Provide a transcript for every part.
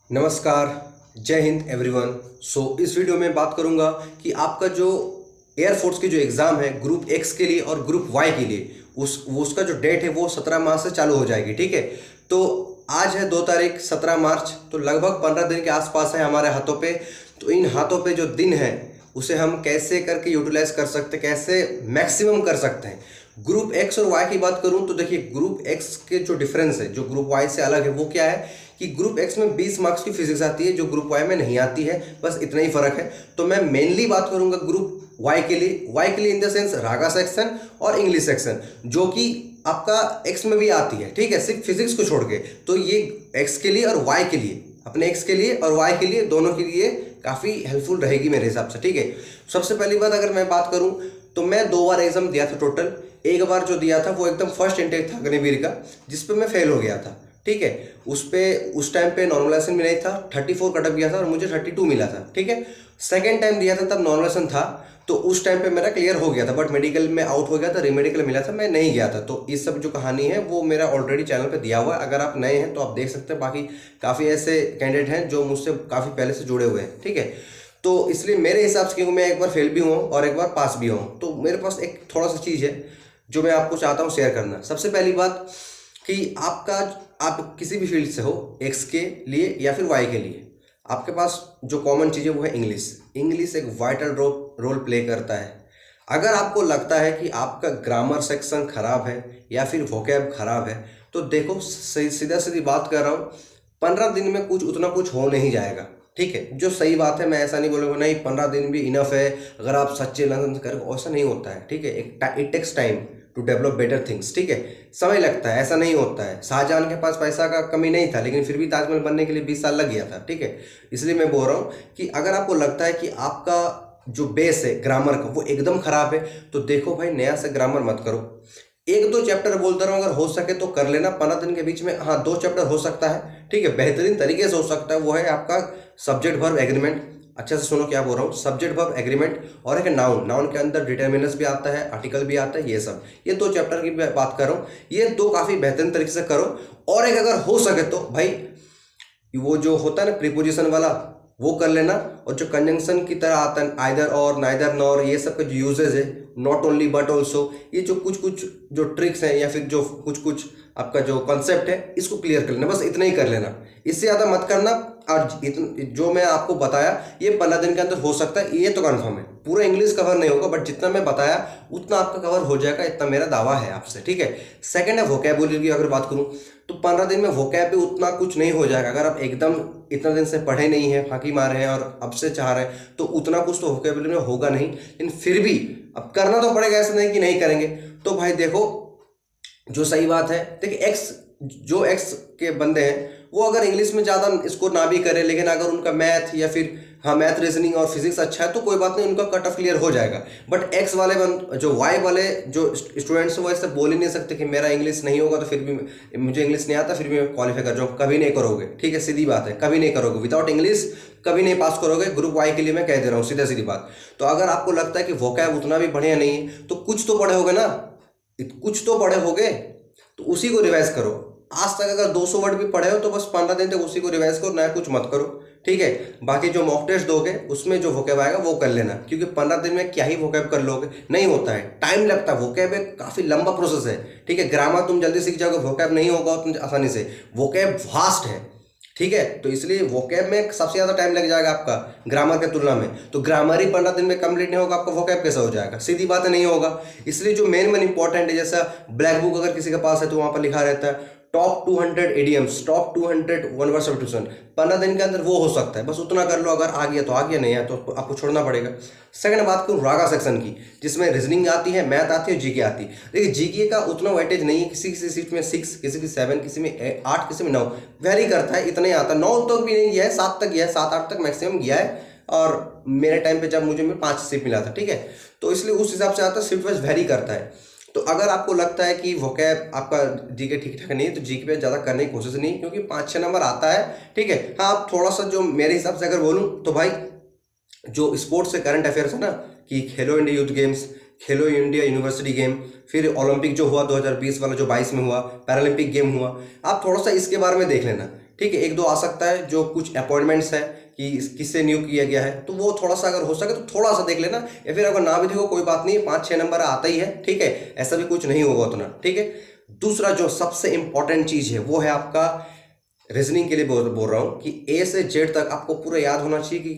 नमस्कार, जय हिंद एवरीवन। इस वीडियो में बात करूंगा कि आपका जो एयरफोर्स की जो एग्ज़ाम है ग्रुप एक्स के लिए और ग्रुप वाई के लिए उसका जो डेट है वो 17 मार्च से चालू हो जाएगी। ठीक है, तो आज है 2 तारीख 17 मार्च, तो लगभग 15 दिन के आसपास है हमारे हाथों पे। तो इन हाथों पे जो दिन है उसे हम कैसे करके यूटिलाइज कर सकते हैं, कैसे मैक्सिमम कर सकते हैं। ग्रुप एक्स और वाई की बात करूं तो देखिए, ग्रुप एक्स के जो डिफरेंस है, जो ग्रुप वाई से अलग है, वो क्या है कि ग्रुप एक्स में 20 मार्क्स की फिजिक्स आती है जो ग्रुप वाई में नहीं आती है, बस इतना ही फर्क है। तो मैं मेनली बात करूंगा ग्रुप वाई के लिए in the sense Raga section और इंग्लिश सेक्शन, जो कि आपका एक्स में भी आती है। ठीक है, सिर्फ फिजिक्स को छोड़ के। तो ये एक्स के लिए और वाई के लिए, अपने एक्स के लिए और वाई के लिए, दोनों के लिए काफ़ी हेल्पफुल रहेगी मेरे हिसाब से। ठीक है, सबसे पहली बात अगर मैं बात करूं तो मैं 2 बार एग्जाम दिया था टोटल। एक बार जो दिया था वो एकदम फर्स्ट इंटेक था अग्निवीर का, जिसपे मैं फेल हो गया था। ठीक है, उस टाइम पे नॉर्मलाइजेशन में नहीं था, 34 कटअप गया था और मुझे 32 मिला था। ठीक है, सेकेंड टाइम दिया था तब नॉर्मलाइजेशन था, तो उस टाइम पे मेरा क्लियर हो गया था, बट मेडिकल में आउट हो गया था, रीमेडिकल मिला था, मैं नहीं गया था। तो इस सब जो कहानी है वो मेरा ऑलरेडी चैनल पे दिया हुआ है, अगर आप नए हैं तो आप देख सकते हैं। बाकी काफ़ी ऐसे कैंडिडेट हैं जो मुझसे काफ़ी पहले से जुड़े हुए हैं। ठीक है, तो इसलिए मेरे हिसाब से, क्योंकि मैं एक बार फेल भी हुआ और एक बार पास भी हुआ, तो मेरे पास एक थोड़ा सा चीज़ है जो मैं आपको चाहता हूँ शेयर करना। सबसे पहली बात कि आप किसी भी फील्ड से हो, एक्स के लिए या फिर वाई के लिए, आपके पास जो कॉमन चीज़ है वो है इंग्लिश एक वाइटल रोल प्ले करता है। अगर आपको लगता है कि आपका ग्रामर सेक्शन खराब है या फिर वोकैब खराब है, तो देखो, सीधा सीधी बात कर रहा हूँ, 15 दिन में उतना कुछ हो नहीं जाएगा। ठीक है, जो सही बात है, मैं ऐसा नहीं बोलूँगा नहीं 15 दिन भी इनफ है अगर आप सच्चे लगन से करें, ऐसा नहीं होता है। ठीक है, it takes time to develop better things. ठीक है, समय लगता है, ऐसा नहीं होता है। शाहजहां के पास पैसा का कमी नहीं था, लेकिन फिर भी ताजमहल बनने के लिए 20 साल लग गया था। ठीक है, इसलिए मैं बोल रहा हूँ कि अगर आपको लगता है कि आपका जो बेस है ग्रामर का वो एकदम खराब है, तो देखो भाई, नया से ग्रामर मत करो। 1-2 चैप्टर बोलता रहा हूँ, अगर हो सके तो कर लेना 15 दिन के बीच में। हाँ, 2 चैप्टर हो सकता है। ठीक है, बेहतरीन तरीके से हो सकता है। वो है आपका सब्जेक्ट वर्ब एग्रीमेंट। अच्छे से सुनो क्या बोल रहा हूँ, सब्जेक्ट वर्ब एग्रीमेंट, और एक नाउन के अंदर डिटर्मिनर्स भी आता है, आर्टिकल भी आता है, ये सब। ये 2 चैप्टर की बात कर रहा हूँ, ये 2 काफ़ी बेहतरीन तरीके से करो। और एक अगर हो सके तो भाई वो जो होता है ना प्रीपोजिशन वाला, वो कर लेना। और जो कंजंक्शन की तरह आता है, आइदर और, नाइदर नॉर, ये सब के जो यूजेज है, नॉट ओनली बट ऑल्सो, ये जो कुछ जो ट्रिक्स हैं या फिर जो कुछ आपका जो कॉन्सेप्ट है, इसको क्लियर कर लेना। बस इतना ही कर लेना, इससे ज़्यादा मत करना। और जो मैं आपको बताया ये 15 दिन के अंदर हो सकता है, ये तो कन्फर्म है। पूरा इंग्लिश कवर नहीं होगा, बट जितना मैं बताया उतना आपका कवर हो जाएगा, इतना मेरा दावा है आपसे। ठीक है, सेकंड है वोकैबुलरी की अगर बात करूं तो 15 दिन में वोकैब भी उतना कुछ नहीं हो जाएगा। अगर आप एकदम इतना दिन से पढ़े नहीं हैं, फांकी मारे हैं और अब से चाह रहे हैं, तो उतना कुछ तो वोकैबुलरी में होगा नहीं। लेकिन फिर भी अब करना तो पड़ेगा, ऐसा नहीं कि नहीं करेंगे। तो भाई देखो, जो सही बात है, देखिए एक्स के बंदे हैं वो अगर इंग्लिश में ज़्यादा स्कोर ना भी करे, लेकिन अगर उनका मैथ या फिर, हाँ, मैथ, रीजनिंग और फिजिक्स अच्छा है तो कोई बात नहीं, उनका कट ऑफ क्लियर हो जाएगा। बट एक्स वाले जो वाई वाले जो स्टूडेंट्स हैं वो ऐसे बोल ही नहीं सकते कि मेरा इंग्लिश नहीं होगा तो फिर भी मुझे इंग्लिश नहीं आता, फिर भी मैं क्वालिफाई कर जाऊँ। कभी नहीं करोगे। ठीक है, सीधी बात है, कभी नहीं करोगे। विदाउट इंग्लिश कभी नहीं पास करोगे। ग्रुप वाई के लिए मैं कह दे रहा हूँ, सीधा सीधी बात। तो अगर आपको लगता है कि वोकैब उतना भी बढ़िया नहीं है, तो कुछ तो पढ़े होगे ना, कुछ तो पढ़े होगे, तो उसी को रिवाइज करो। आज तक अगर 200 वर्ड भी पढ़े हो तो बस 15 दिन तक उसी को रिवाइज करो, नया कुछ मत करो। ठीक है, बाकी जो मॉक टेस्ट दोगे उसमें जो वोकैब आएगा वो कर लेना, क्योंकि 15 दिन में क्या ही वोकैब कर लोगे, नहीं होता है, टाइम लगता है। वोकैब एक काफ़ी लंबा प्रोसेस है। ठीक है, ग्रामर तुम जल्दी सीख जाओगे, वोकैब नहीं होगा तुम आसानी से। वोकैब वास्ट है। ठीक है, तो इसलिए वोकैब में सबसे ज़्यादा टाइम लग जाएगा आपका ग्रामर के तुलना में। तो ग्रामर ही 15 दिन में कंप्लीट नहीं होगा, आपका वोकैब कैसा हो जाएगा? सीधी बात है, नहीं होगा। इसलिए जो मेन इंपॉर्टेंट है, जैसा ब्लैक बुक अगर किसी के पास है तो वहाँ पर लिखा रहता है top 200 idioms, top 200 one word substitution, 15 दिन के अंदर वो हो सकता है। बस उतना कर लो, अगर आ गया तो आ गया, नहीं है तो आपको छोड़ना पड़ेगा। सेकंड बात करूँ रागा सेक्शन की, जिसमें रीजनिंग आती है, मैथ आती है, जीके आती है। देखिए, जीके का उतना वेटेज नहीं है, किसी किसी सीट में 6, किसी की 7, किसी में 8, किसी में 9, वेरी करता है। इतना ही आता है, 9 तक भी नहीं गया है, 7 तक गया है, 7-8 तक मैक्सिमम गया है। और मेरे टाइम पे जब मुझे 5 सीट मिला था। ठीक है, तो इसलिए उस हिसाब से आता है, सीट वाइज वेरी करता है। तो अगर आपको लगता है कि वोकैब आपका जीके ठीक ठाक नहीं है, तो जीके पे ज़्यादा करने की कोशिश नहीं, क्योंकि 5-6 नंबर आता है। ठीक है, हाँ, आप थोड़ा सा, जो मेरे हिसाब से अगर बोलूँ तो भाई, जो स्पोर्ट्स से करंट अफेयर्स है ना, कि खेलो इंडिया यूथ गेम्स, खेलो इंडिया यूनिवर्सिटी गेम, फिर ओलंपिक जो हुआ 2020 वाला, जो 22 में हुआ, पैरालंपिक गेम हुआ, आप थोड़ा सा इसके बारे में देख लेना। ठीक है। एक दो आ सकता है जो कुछ अपॉइंटमेंट्स है कि किससे न्यू किया गया है, तो वो थोड़ा सा अगर हो सके तो थोड़ा सा देख लेना, या फिर अगर ना भी देखो कोई बात नहीं, 5-6 नंबर आता ही है, ठीक है, ऐसा भी कुछ नहीं होगा उतना, ठीक है। दूसरा जो सबसे इंपॉर्टेंट चीज है वो है आपका रीजनिंग के लिए बोल रहा हूँ कि ए से जेड तक आपको पूरा याद होना चाहिए कि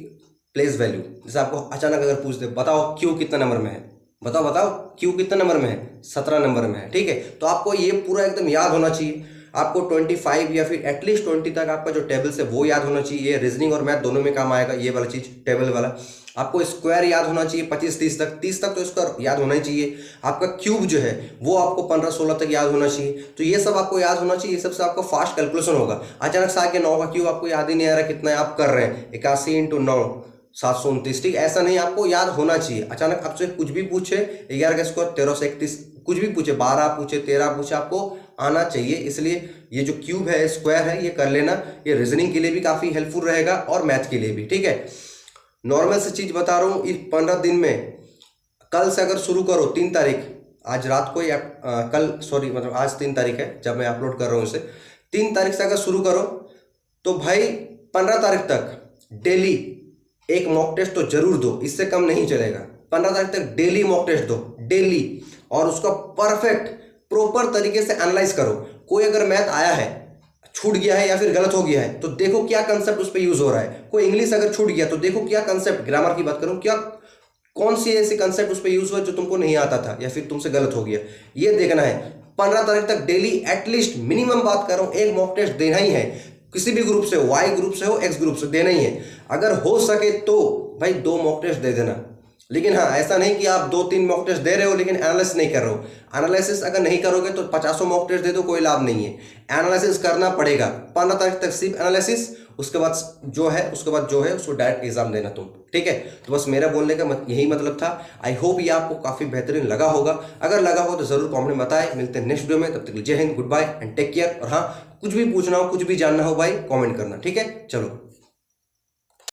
प्लेस वैल्यू। जैसे आपको अचानक अगर पूछ दे बताओ क्यू कितना नंबर में है, बताओ क्यू कितना नंबर में है, 17 नंबर में है, ठीक है। तो आपको ये पूरा एकदम याद होना चाहिए। आपको 25 या फिर एटलीस्ट 20 तक आपका जो टेबल्स है वो याद होना चाहिए। ये रीजनिंग और मैथ दोनों में काम आएगा ये वाला चीज, टेबल वाला। आपको स्क्वायर याद होना चाहिए 25-30 तक, 30 तक तो इसका याद होना ही चाहिए। आपका क्यूब जो है वो आपको 15-16 तक याद होना चाहिए। तो ये सब आपको याद होना चाहिए, ये सबसे आपको फास्ट कैलकुलेशन होगा। अचानक से आके 9 का क्यूब आपको याद ही नहीं आ रहा कितना है, आप कर रहे हैं 81 × 9 729, ठीक, ऐसा नहीं, आपको याद होना चाहिए। अचानक आपसे कुछ भी पूछे 11 का स्क्वायर 1331, कुछ भी पूछे 12 पूछे 13 पूछे, आपको आना चाहिए। इसलिए ये जो क्यूब है स्क्वायर है ये कर लेना, ये रीजनिंग के लिए भी काफी हेल्पफुल रहेगा और मैथ के लिए भी, ठीक है। नॉर्मल से चीज बता रहा हूँ, इस 15 दिन में कल से अगर शुरू करो 3 तारीख, आज रात को या कल सॉरी मतलब आज 3 तारीख है जब मैं अपलोड कर रहा हूँ इसे, 3 तारीख से अगर शुरू करो तो भाई 15 तारीख तक डेली एक मॉक टेस्ट तो जरूर दो, इससे कम नहीं चलेगा। 15 तारीख तक डेली मॉक टेस्ट दो, डेली, और उसका परफेक्ट प्रॉपर तरीके से एनालाइज करो। कोई अगर मैथ आया है, छूट गया है या फिर गलत हो गया है तो देखो क्या कंसेप्ट उस पर यूज हो रहा है। कोई इंग्लिश अगर छूट गया तो देखो क्या कंसेप्ट, ग्रामर की बात करूं, क्या कौन सी ऐसी कंसेप्ट उस पर यूज हुआ जो तुमको नहीं आता था या फिर तुमसे गलत हो गया, ये देखना है। 15 तारीख तक डेली एटलीस्ट मिनिमम बात कर रहा हूं एक मॉक टेस्ट देना ही है, किसी भी ग्रुप से, वाई ग्रुप से हो एक्स ग्रुप से, देना ही है। अगर हो सके तो भाई 2 मॉक टेस्ट दे देना, लेकिन हाँ ऐसा नहीं कि आप 2-3 मॉक टेस्ट दे रहे हो लेकिन एनालिसिस नहीं कर रहे हो। एनालिसिस अगर नहीं करोगे तो 50 मॉक टेस्ट दे दो, कोई लाभ नहीं है। एनालिसिस करना पड़ेगा। 15 तारीख तक सिर्फ एनालिसिस, उसके बाद जो है उसको डायरेक्ट एग्जाम देना तुम, ठीक है। तो बस मेरा बोलने का यही मतलब था। आई होप ये आपको काफी बेहतरीन लगा होगा। अगर लगा हो तो जरूर कॉमेंट में बताएं। मिलते हैं नेक्स्ट वीडियो में, तब तक Jai Hind, goodbye and take care. और हाँ, कुछ भी पूछना हो, कुछ भी जानना हो भाई कॉमेंट करना, ठीक है। चलो।